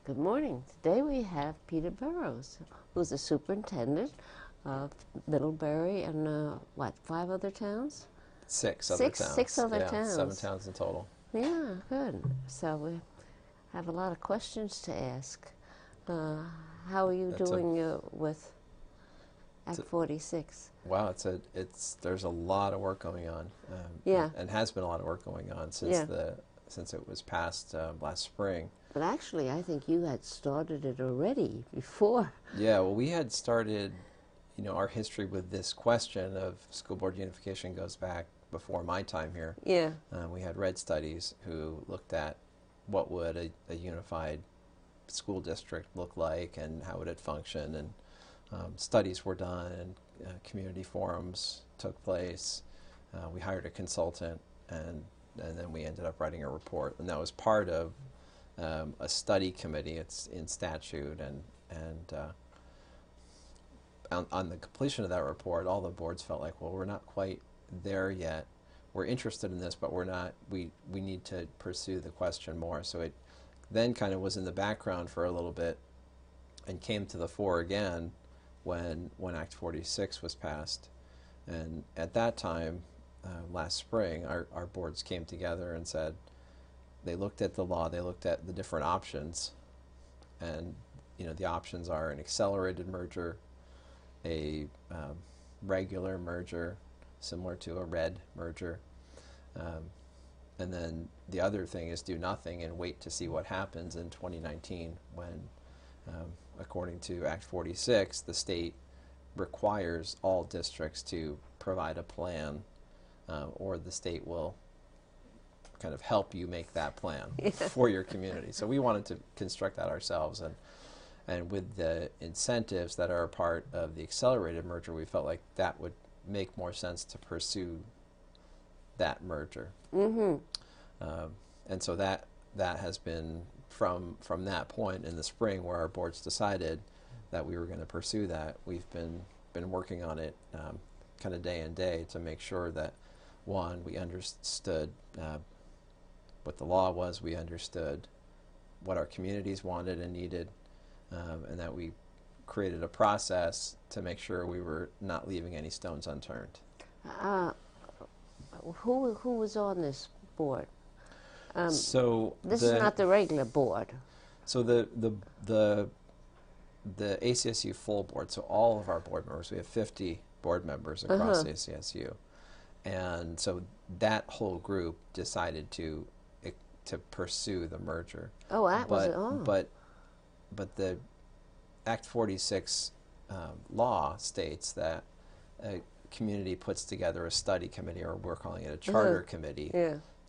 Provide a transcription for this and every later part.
Good morning. Today we have Peter Burrows, who's the superintendent of Middlebury and, 5 other towns? Six other towns. Six other yeah, towns. 7 towns in total. Yeah, good. So we have a lot of questions to ask. How are you doing with Act 46? Wow, there's a lot of work going on. Yeah. And has been a lot of work going on since it was passed last spring. But actually, I think you had started it already before. Yeah, well, we had started, our history with this question of school board unification goes back before my time here. Yeah. We had Red Studies who looked at what would a unified school district look like and how would it function, and studies were done and community forums took place. We hired a consultant, and then we ended up writing a report, and that was part of a study committee. It's in statute, and on the completion of that report, all the boards felt like, well, we're not quite there yet. We're interested in this, but we're not. We need to pursue the question more. So it then kind of was in the background for a little bit, and came to the fore again when Act 46 was passed. And at that time, last spring, our boards came together and said, they looked at the law, they looked at the different options, and the options are an accelerated merger, a regular merger similar to a red merger, and then the other thing is do nothing and wait to see what happens in 2019 when, according to Act 46, the state requires all districts to provide a plan, or the state will kind of help you make that plan for your community. So we wanted to construct that ourselves, and with the incentives that are a part of the accelerated merger, we felt like that would make more sense to pursue that merger. Mm-hmm. And so that has been from that point in the spring where our boards decided that we were going to pursue that. We've been working on it kind of day and day to make sure that, one, we understood what the law was, we understood what our communities wanted and needed, and that we created a process to make sure we were not leaving any stones unturned. Who was on this board? So this is not the regular board. So the ACSU full board, so all of our board members, we have 50 board members across ACSU, and so that whole group decided to pursue the merger. Oh, that was it. Oh. But the Act 46 law states that a community puts together a study committee, or we're calling it a charter committee,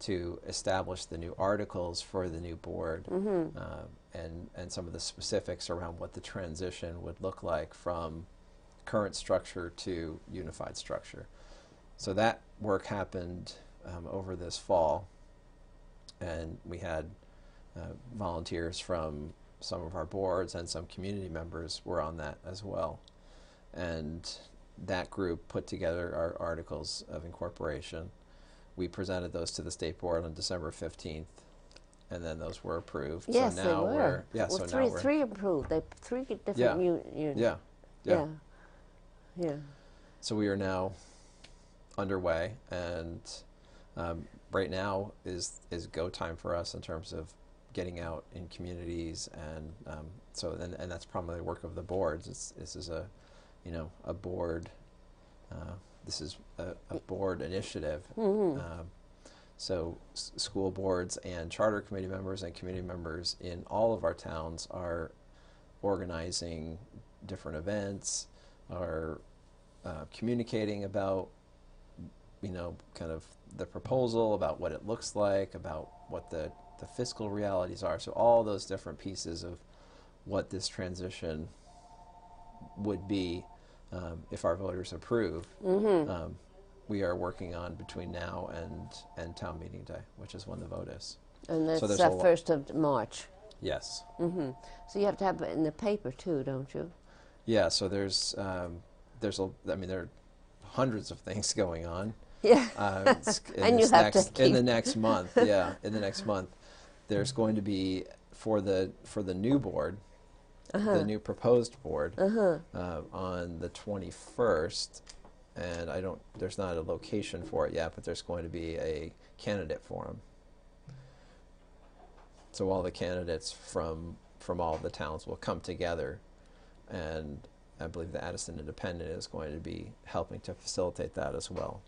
to establish the new articles for the new board, and some of the specifics around what the transition would look like from current structure to unified structure. So that work happened over this fall, and we had volunteers from some of our boards, and some community members were on that as well. And that group put together our articles of incorporation. We presented those to the state board on December 15th, and then those were approved. Yes, so now they were. Well, so now we're three approved. Three different Yeah. So we are now underway, and right now is go time for us in terms of getting out in communities, and and that's primarily work of the boards. This is a board. This is a board initiative. So school boards and charter committee members and community members in all of our towns are organizing different events, are communicating about, kind of the proposal, about what it looks like, about what the fiscal realities are. So all those different pieces of what this transition would be if our voters approve, we are working on between now and town meeting day, which is when the vote is. And that's the 1st of March. Yes. So you have to have it in the paper too, don't you? Yeah. So there are hundreds of things going on. Yeah. In the next month, in the next month, there's going to be for the new board, the new proposed board, on the 21st, and there's not a location for it yet, but there's going to be a candidate forum. So all the candidates from all of the towns will come together, and I believe the Addison Independent is going to be helping to facilitate that as well.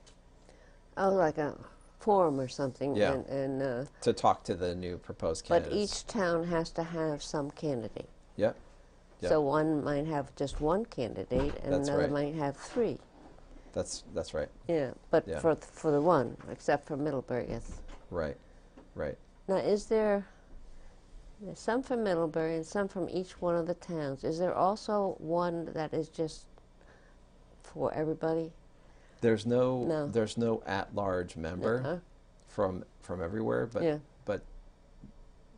Oh, like a forum or something. Yeah. And to talk to the new proposed candidates. But each town has to have some candidate. Yep. So one might have just one candidate, and That's another right. might have three. That's right. Yeah, but Yeah. for the one, except for Middlebury, yes. Right. Now, there's some from Middlebury and some from each one of the towns. Is there also one that is just for everybody? There's no at-large member from everywhere, but Yeah. but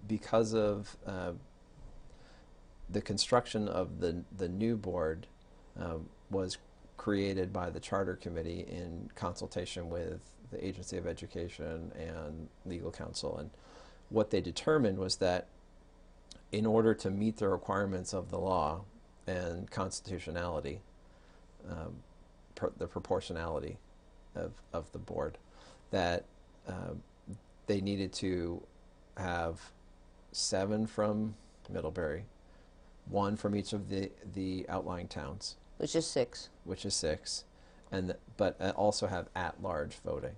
because of the construction of the new board was created by the Charter Committee in consultation with the Agency of Education and Legal Counsel, and what they determined was that in order to meet the requirements of the law and constitutionality, the proportionality of the board, that they needed to have 7 from Middlebury, 1 from each of the outlying towns, Which is 6. but also have at-large voting.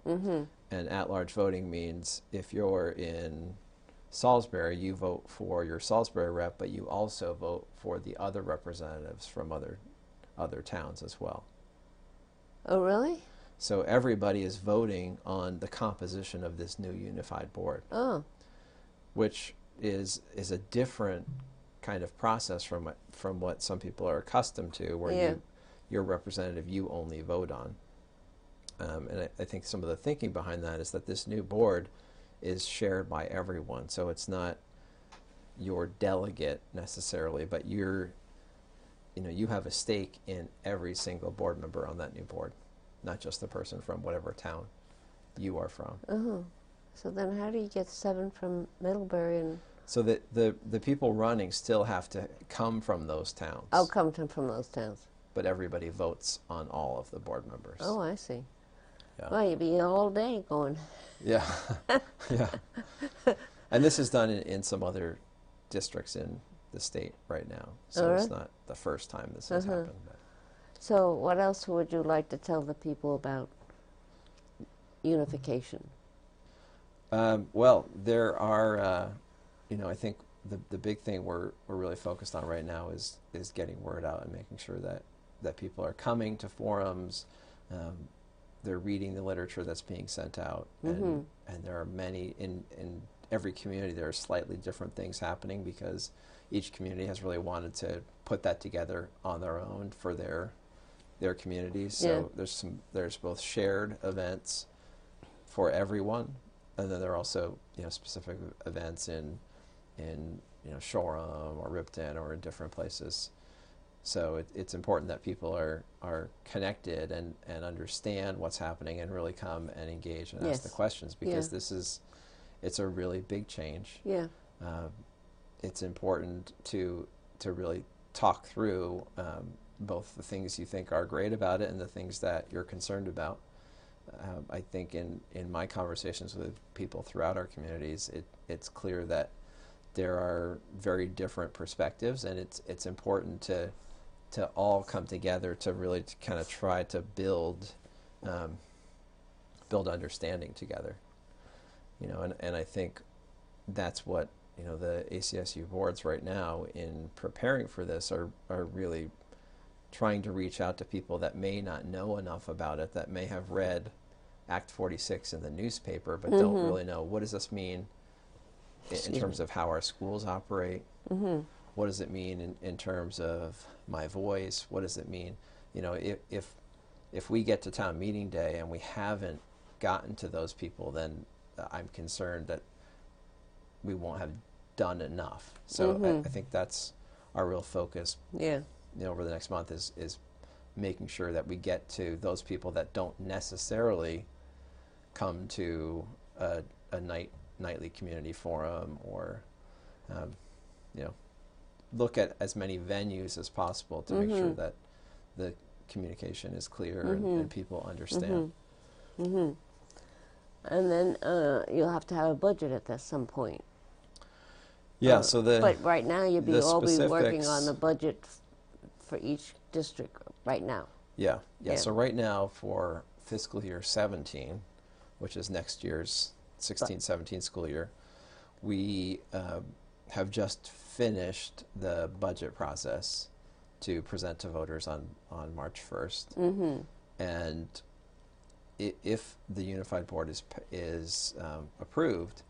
Mm-hmm. And at-large voting means if you're in Salisbury, you vote for your Salisbury rep, but you also vote for the other representatives from other towns as well. Oh, really? So everybody is voting on the composition of this new unified board, which is a different kind of process from what some people are accustomed to, where your representative you only vote on. And I think some of the thinking behind that is that this new board is shared by everyone. So it's not your delegate necessarily, but you have a stake in every single board member on that new board, not just the person from whatever town you are from. So then how do you get 7 from Middlebury and... So the people running still have to come from those towns. Oh, come from those towns. But everybody votes on all of the board members. Oh, I see. Yeah. Well, you'd be all day going. Yeah. Yeah. And this is done in some other districts in the state right now. So it's not the first time this has happened. But. So what else would you like to tell the people about unification? Well, there are, I think the big thing we're really focused on right now is getting word out and making sure that people are coming to forums. They're reading the literature that's being sent out, and there are many in every community. There are slightly different things happening because each community has really wanted to put that together on their own for their communities. So there's both shared events for everyone, and then there are also specific events in Shoreham or Ripton or in different places. So it's important that people are connected and understand what's happening and really come and engage and ask the questions, because it's a really big change. Yeah. It's important to really talk through both the things you think are great about it and the things that you're concerned about. I think in my conversations with people throughout our communities, it's clear that there are very different perspectives, and it's important to all come together to really kind of try to build understanding together. And I think that's what the ACSU boards right now, in preparing for this, are really trying to reach out to people that may not know enough about it, that may have read Act 46 in the newspaper, but don't really know, what does this mean in terms of how our schools operate? What does it mean in terms of my voice? What does it mean? If we get to town meeting day and we haven't gotten to those people, then I'm concerned that we won't have done enough. So I think that's our real focus. Yeah. Over the next month is making sure that we get to those people that don't necessarily come to a nightly community forum or you know, look at as many venues as possible to make sure that the communication is clear and people understand. And then you'll have to have a budget at some point. Yeah, so But right now you'll be all be working on specifics- the budget for each district right now. Yeah. Yeah. So right now for fiscal year 17, which is next year's 16-17 school year, we have just finished the budget process to present to voters on March 1st. And if the unified board is approved,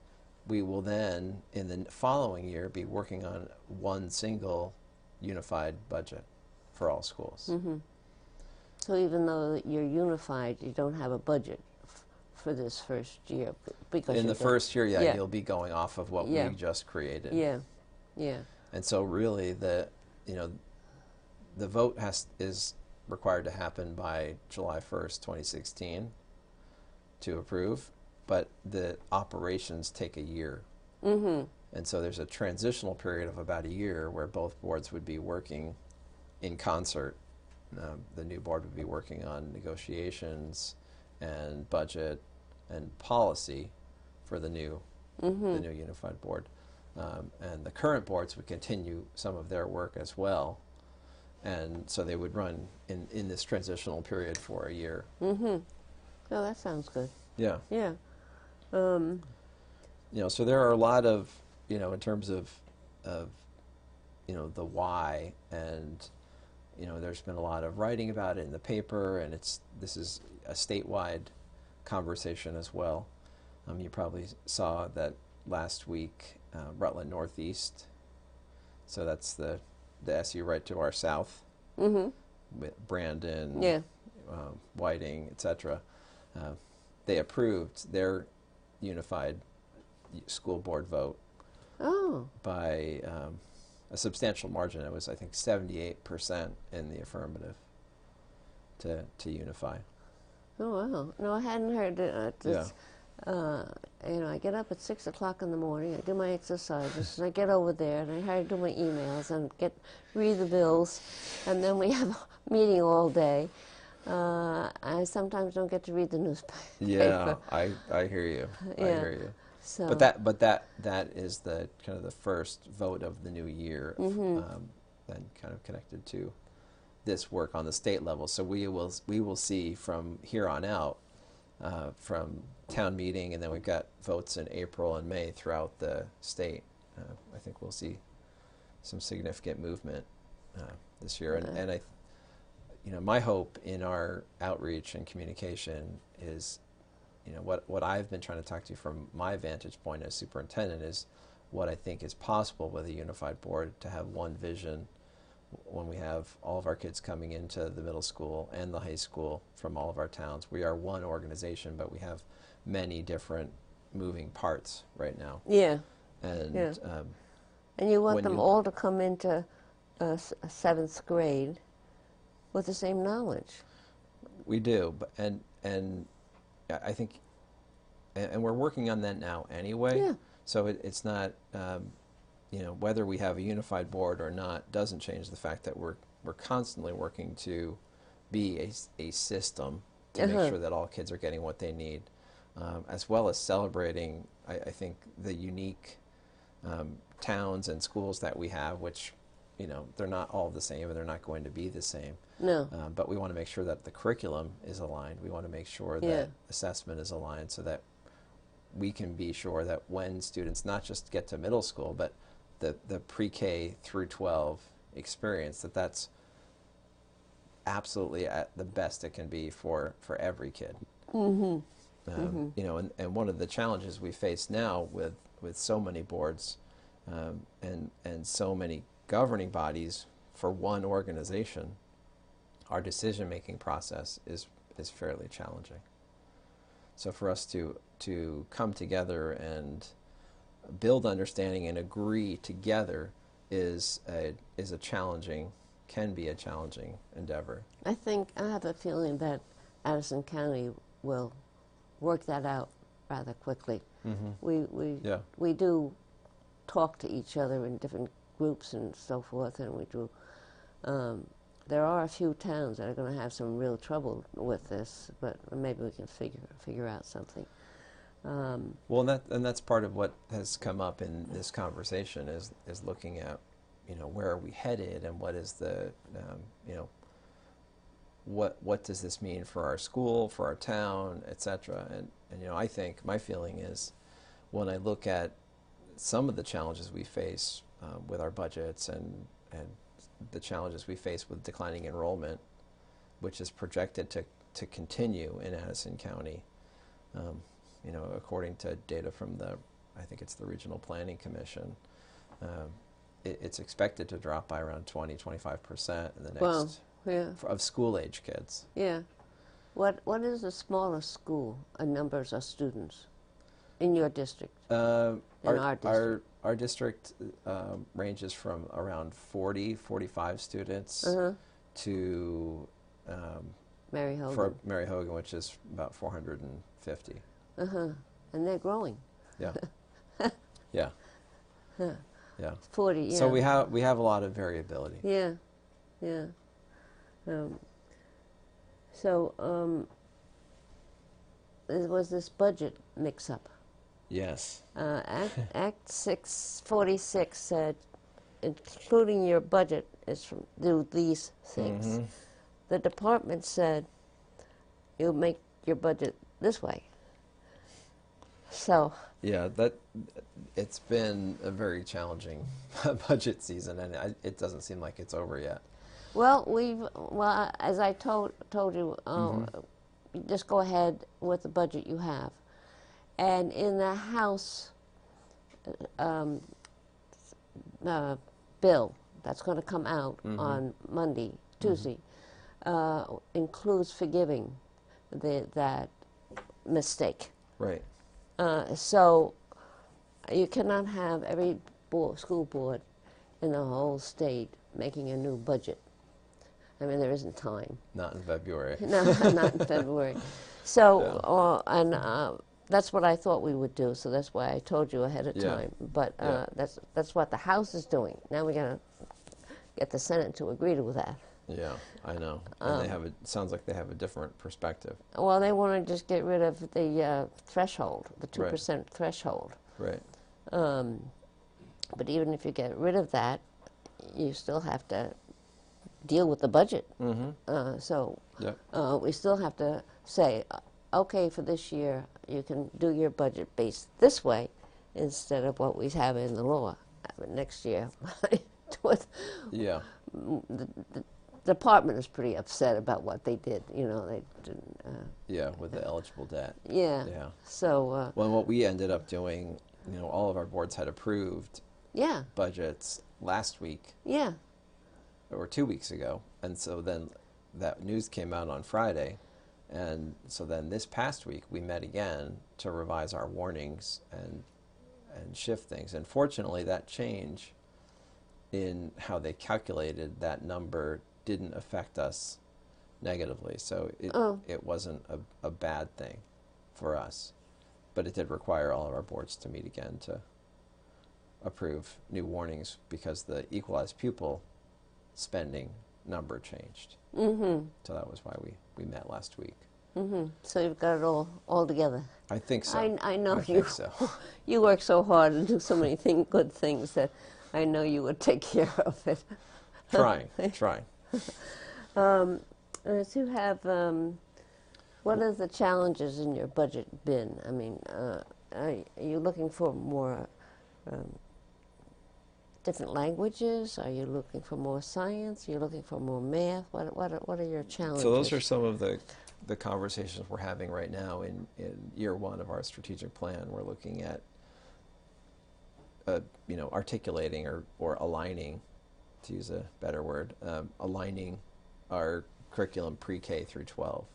we will then, in the following year, be working on one single unified budget for all schools. So even though you're unified, you don't have a budget for this first year because In the first year, Yeah. you'll be going off of what Yeah. we just created. Yeah. And so really the vote is required to happen by July 1st, 2016 to approve, but the operations take a year. And so there's a transitional period of about a year where both boards would be working in concert. The new board would be working on negotiations and budget and policy for the new unified board. And the current boards would continue some of their work as well. And so they would run in this transitional period for a year. Oh, that sounds good. Yeah. Yeah. So there are a lot of, in terms of the why, and, there's been a lot of writing about it in the paper, and this is a statewide conversation as well. You probably saw that last week, Rutland Northeast, so that's the SU right to our south, with Brandon, Whiting, etc. They approved their unified school board vote by a substantial margin. It was, I think, 78% in the affirmative to unify. Oh, wow. No, I hadn't heard this. I get up at 6 o'clock in the morning, I do my exercises, and I get over there, and I do my emails, and read the bills, and then we have a meeting all day. I sometimes don't get to read the newspaper. Yeah, I hear you. Yeah. I hear you. So. But that is the kind of the first vote of the new year, and kind of connected to this work on the state level. So we will see from here on out, from town meeting, and then we've got votes in April and May throughout the state. I think we'll see some significant movement this year, and I, my hope in our outreach and communication is, what I've been trying to talk to you from my vantage point as superintendent is what I think is possible with a unified board, to have one vision when we have all of our kids coming into the middle school and the high school from all of our towns. We are one organization, but we have many different moving parts right now. Yeah. And and you want them all to come into a seventh grade with the same knowledge. We do, and I think, and we're working on that now anyway. Yeah. So it's not, whether we have a unified board or not doesn't change the fact that we're constantly working to be a system to make sure that all kids are getting what they need, as well as celebrating, I think, the unique towns and schools that we have, which, they're not all the same, and they're not going to be the same. No. But we want to make sure that the curriculum is aligned. We want to make sure that assessment is aligned, so that we can be sure that when students not just get to middle school, but the pre-K through 12 experience, that's absolutely at the best it can be for every kid. And one of the challenges we face now with so many boards and so many governing bodies for one organization, our decision-making process is fairly challenging. So for us to come together and build understanding and agree together is a challenging, can be a challenging endeavor. I have a feeling that Addison County will work that out rather quickly. We do talk to each other in different groups and so forth, and we do. There are a few towns that are going to have some real trouble with this, but maybe we can figure out something. Well, and that's part of what has come up in this conversation is looking at, where are we headed, and what is the, what does this mean for our school, for our town, etc. And I think my feeling is, when I look at some of the challenges we face with our budgets and the challenges we face with declining enrollment, which is projected to continue in Addison County, according to data from I think it's the Regional Planning Commission, it's expected to drop by around 20–25% in the next of school-age kids. Yeah. What is the smallest school in numbers of students in your district? In our district? Our district ranges from around 45 students to Mary Hogan. For Mary Hogan, which is about 450. And they're growing. Yeah. Yeah. Yeah. 40. Yeah. So we have a lot of variability. Yeah. Yeah. There was this budget mix-up. Yes. Act 646 said, including your budget is from do these things. The department said, you'll make your budget this way. So. Yeah, it's been a very challenging budget season, and it doesn't seem like it's over yet. Well, as I told you, just go ahead with the budget you have. And in the House bill that's going to come out on Tuesday, includes forgiving that mistake. Right. So you cannot have every school board in the whole state making a new budget. I mean, there isn't time. Not in February. No, not in February. So, that's what I thought we would do. So that's why I told you ahead of time. But that's what the House is doing. Now we got to get the Senate to agree to that. Yeah, I know. And it sounds like they have a different perspective. Well, they want to just get rid of the threshold, the 2% threshold. Right. But even if you get rid of that, you still have to deal with the budget. So we still have to say, okay, for this year, you can do your budget based this way instead of what we have in the law. But next year, the department is pretty upset about what they did. They didn't. With the eligible debt. Yeah. Yeah. So. Well, what we ended up doing, all of our boards had approved. Budgets last week. Yeah. Or 2 weeks ago, and so then that news came out on Friday, and so then this past week we met again to revise our warnings and shift things. And fortunately, that change in how they calculated that number didn't affect us negatively, so it wasn't a bad thing for us, but it did require all of our boards to meet again to approve new warnings because the equalized pupil spending number changed. So that was why we met last week. So you've got it all together. I think so. I know I think so. You work so hard and do so many good things that I know you would take care of it. Trying. As you have, what are the challenges in your budget been? I mean, are you looking for more different languages? Are you looking for more science? Are you looking for more math? What are your challenges? So those are some of the conversations we're having right now in year one of our strategic plan. We're looking at articulating or aligning, to use a better word, aligning our curriculum pre-K through 12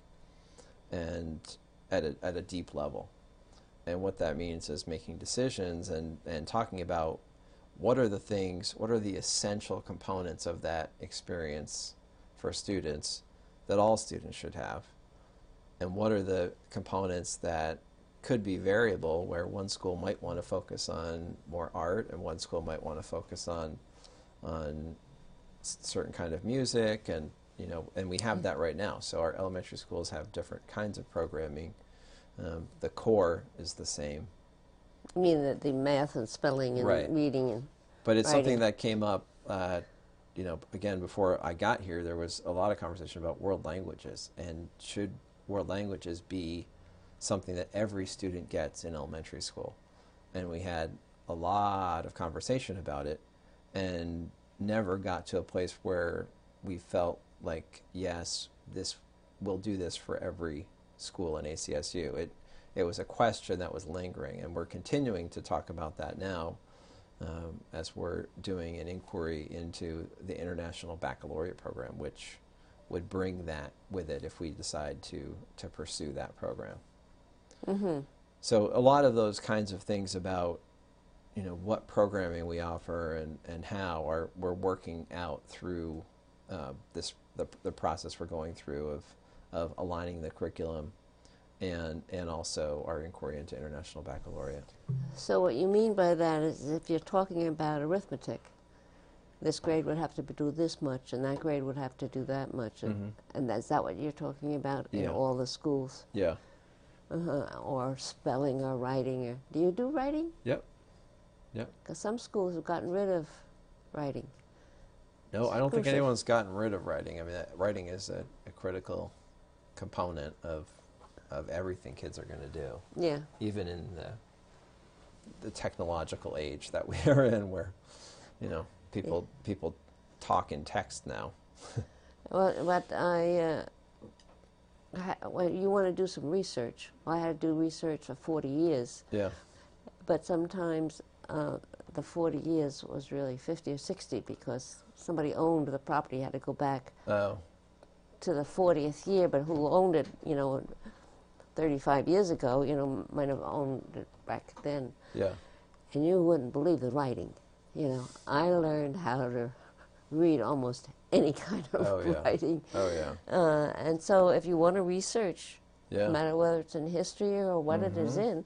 and at a deep level. And what that means is making decisions and talking about what are the essential components of that experience for students that all students should have, and what are the components that could be variable, where one school might want to focus on more art and one school might want to focus on certain kind of music, and and we have that right now. So our elementary schools have different kinds of programming. The core is the same. You mean the math and spelling and Right. reading and But it's writing. something that came up, again, before I got here, there was a lot of conversation about world languages, and should world languages be something that every student gets in elementary school? And we had a lot of conversation about it, and never got to a place where we felt like, yes, we'll do this for every school in ACSU. It was a question that was lingering, and we're continuing to talk about that now as we're doing an inquiry into the International Baccalaureate program, which would bring that with it if we decide to pursue that program. Mm-hmm. So a lot of those kinds of things about what programming we offer and how we're working out through the process we're going through of aligning the curriculum and also our inquiry into International Baccalaureate. So what you mean by that is, if you're talking about arithmetic, this grade would have to do this much, and that grade would have to do that much, and is that what you're talking about in Yeah. all the schools? Yeah. Or spelling or writing? Or do you do writing? Yep. Yep. Because some schools have gotten rid of writing. No, I don't think Crucial. anyone's gotten rid of writing. I mean, writing is a critical component of everything kids are going to do. Yeah. Even in the technological age that we are in, where people talk in text now. Well, well, you want to do some research. Well, I had to do research for 40 years, Yeah. but sometimes the 40 years was really 50 or 60 because somebody owned the property, had to go back Oh. to the 40th year, but who owned it, 35 years ago, might have owned it back then. Yeah. And you wouldn't believe the writing. I learned how to read almost any kind of Oh, yeah. writing. Oh yeah. And so if you want to research, Yeah. no matter whether it's in history or what it is in,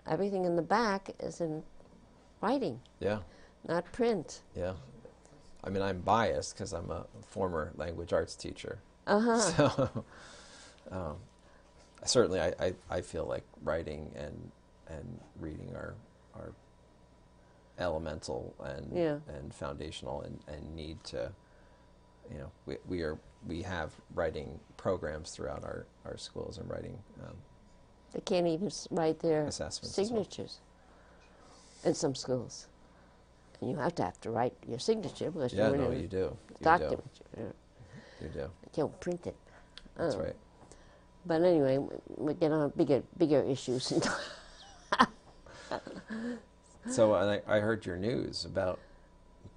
everything in the back is in writing, Yeah. not print. Yeah. I mean, I'm biased because I'm a former language arts teacher. Uh-huh. So certainly I feel like writing and reading are elemental and foundational and need to, we have writing programs throughout our schools and writing They can't even write their assessments as well. signatures in some schools. And you have to write your signature because Yeah, you're no, in you do. a document. You do. You can't print it. That's right. But anyway, we get on bigger issues. So and I heard your news about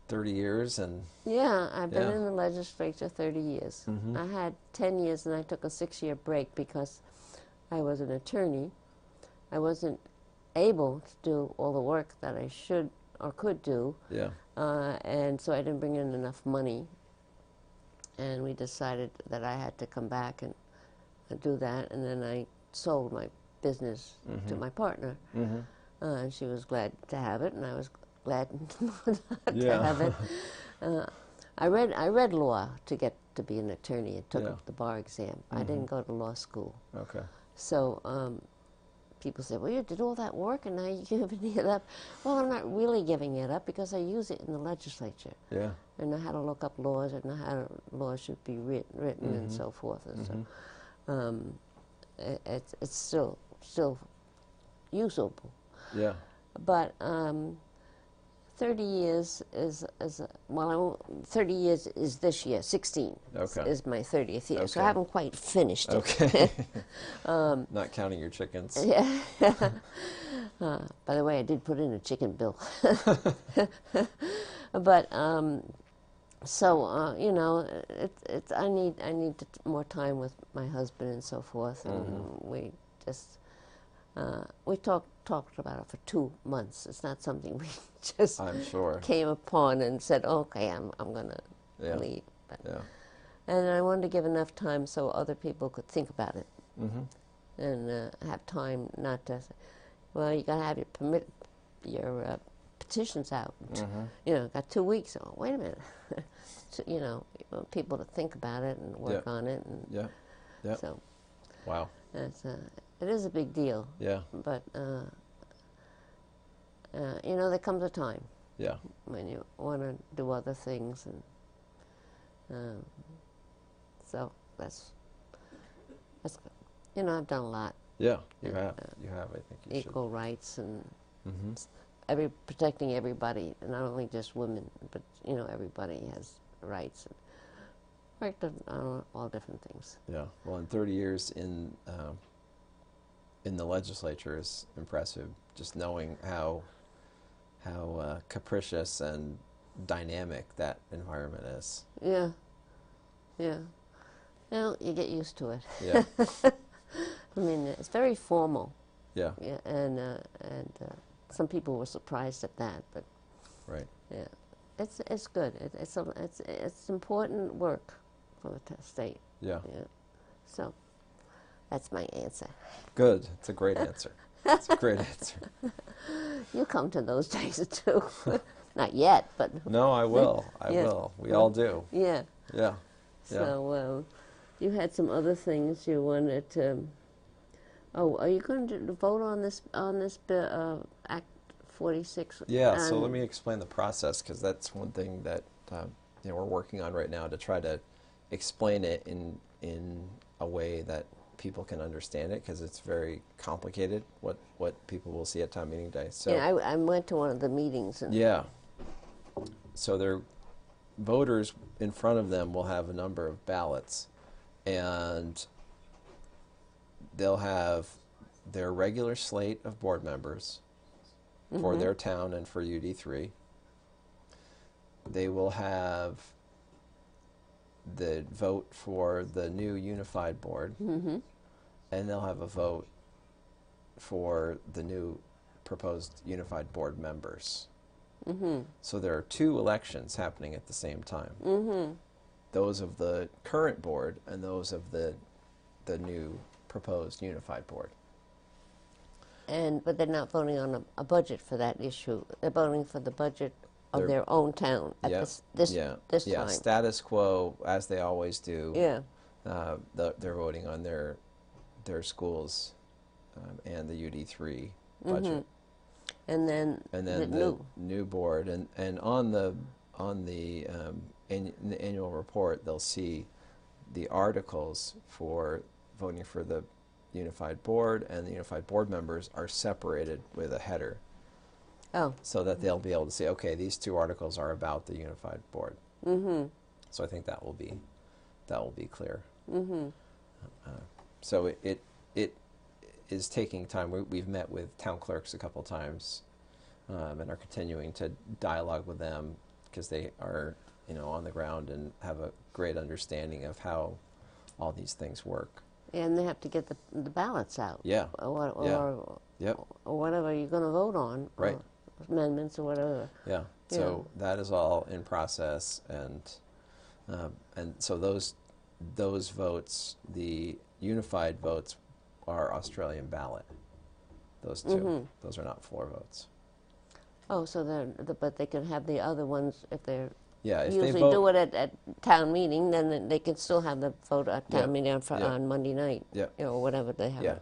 30 years and Yeah, I've been Yeah. in the legislature 30 years. I had 10 years and I took a 6-year break because I was an attorney. I wasn't able to do all the work that I should or could do, yeah. and so I didn't bring in enough money. And we decided that I had to come back and do that, and then I sold my business to my partner. And she was glad to have it, and I was glad not to have it. I read law to get to be an attorney and took Yeah. up the bar exam. I didn't go to law school. Okay. So people say, well, you did all that work and now you're giving it up. Well, I'm not really giving it up because I use it in the legislature. Yeah. I know how to look up laws. I know how laws should be written and so forth. And so it's still usable. Yeah. But 30 years is 30 years is this year. 16 Okay. is my 30th year. So I Okay. haven't quite finished it. Okay. Not counting your chickens. Yeah. By the way, I did put in a chicken bill. But so it's I need more time with my husband and so forth, and we just we talked about it for 2 months. It's not something we just I'm sure. came upon and said, okay, I'm gonna Yeah. leave. But, Yeah. and I wanted to give enough time so other people could think about it. and have time not to. Well, you got to have your petitions out. You know, got 2 weeks. Oh, wait a minute. So, you know, people to think about it and work on it. And so, wow. It's, it is a big deal. Yeah. But you know, there comes a time. Yeah. When you want to do other things, and so that's good. You know, I've done a lot. Yeah, you have. You have. I think you equal rights and protecting everybody, not only just women, but you know, everybody has rights. And worked on all different things. Yeah. Well, in 30 years in the legislature is impressive. Just knowing how capricious and dynamic that environment is. Yeah. Yeah. Well, you get used to it. Yeah. I mean, it's very formal. Yeah. Yeah, and some people were surprised at that, but right. Yeah, it's good. It's important work for the state. Yeah. Yeah. So that's my answer. Good. It's a great answer. It's a great answer. You come to those days too. Not yet, but no, I will. I will. We all do. Yeah. Yeah. So you had some other things you wanted to. Oh, are you going to vote on this Act 46? Yeah. So let me explain the process, because that's one thing that you know, we're working on right now to try to explain it in a way that people can understand it, because it's very complicated what people will see at town meeting day. So yeah, I went to one of the meetings. And yeah. So their voters in front of them will have a number of ballots, and they'll have their regular slate of board members for their town and for UD3. They will have the vote for the new unified board, and they'll have a vote for the new proposed unified board members. So there are 2 elections happening at the same time. Those of the current board and those of the new proposed unified board. But they're not voting on a budget for that issue. They're voting for the budget of their own town at this time. Status quo, as they always do. Yeah. They're voting on their schools and the UD3 budget. And then the new board, and on the annual report, they'll see the articles for voting for the unified board, and the unified board members are separated with a header. Oh. So that they'll be able to say, okay, these 2 articles are about the unified board. So I think that will be clear. So it is taking time. We've met with town clerks a couple times, and are continuing to dialogue with them, because they are, you know, on the ground and have a great understanding of how all these things work. And they have to get the ballots out. Yeah. Or whatever you're going to vote on. Right. Or amendments or whatever. Yeah. So that is all in process, and so those votes, the unified votes, are Australian ballot. Those 2. Those are not floor votes. Oh, so but they can have the other ones if they're. Yeah, if usually they vote, do it at town meeting, then they can still have the vote at town meeting on Monday night. Yeah. You know, or whatever they have. Yeah.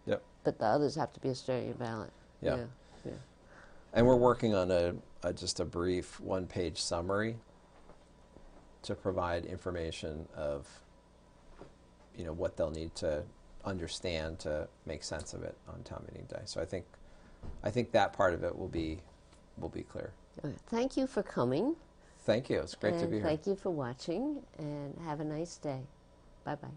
Yep. But the others have to be Australian ballot. Yeah. And we're working on just a brief 1-page summary to provide information of, you know, what they'll need to understand to make sense of it on town meeting day. So I think that part of it will be clear. Okay. Thank you for coming. Thank you. It's great to be here. Thank you for watching, and have a nice day. Bye-bye.